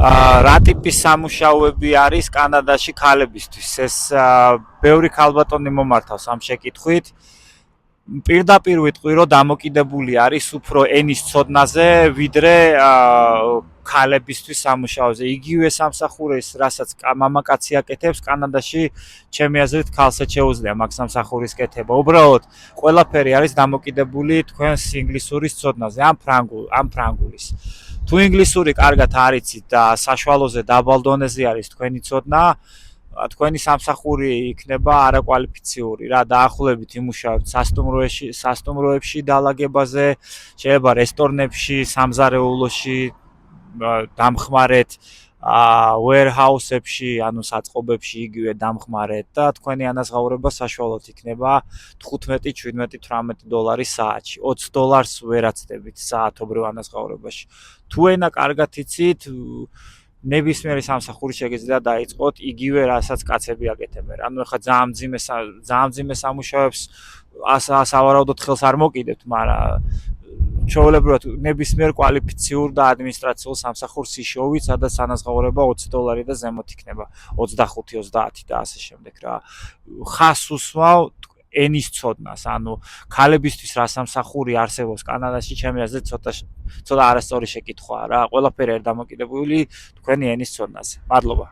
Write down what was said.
რა ტიპის სამუშაოები არის კანადაში ქალებისთვის? ეს ბევრი ქალბატონი მომართავს ამ შეკითხვით. პირდაპირ ვიტყვი, რომ დამოკიდებული არის უფრო ენის ცოდნაზე, ვიდრე ქალებისთვის სამუშაოზე. იგივე სამსახურის, რასაც მამაკაცი აკეთებს, კანადაში ჩემი აზრით ქალსაც შეუძლია მაგ სამსახურის კეთება. უბრალოდ ყველაფერი არის დამოკიდებული თქვენს ინგლისურის ცოდნაზე, ამ ფრანგულის. თუ ინგლისური კარგად არიცით და საშუალოზე დაბალ დონეზე არის თქვენი ცოდნა, თქვენი სამსახური იქნება არაკვალიფიციური რა, დაახლოებით იმუშავებთ სასტუმროებში დალაგებაზე, შეიძლება რესტორნებში, სამზარეულოში დამხმარეთ, warehouse-ებში, ანუ საწყობებში იგივე დამხმარეთ და თქვენი ანაზღაურება საშუალოდ იქნება 15-17-18 საათში. $20 ვერ აცდებით საათობრივ ანაზღაურებაში. თუ ენა კარგად იცით, ნებისმიერი სამსახური შეგიძლია დაიწყოთ იგივე რასაც კაცები აკეთებენ. ანუ ეხლა ძალიან მძიმე სამუშაოებს სავარაუდოდ ხელს არ მოკიდებთ, მაგრამ ჩვეულებრივად ნებისმიერ კვალიფიციურ და ადმინისტრაციულ სამსახურს იშოვით, სადაც ანაზღაურება $20 და ზემოთ იქნება 25-30 და ასე შემდეგ რა. ხას უსვავ ენის ცოდნას, ანუ ქალებისთვის რა სამსახური არსებობს კანადაში, ჩემი აზრით ცოტა არასწორი შეკითხვაა რა. ყველაფერი არ დამოკიდებული თქვენი ენის ცოდნაზე. მადლობა.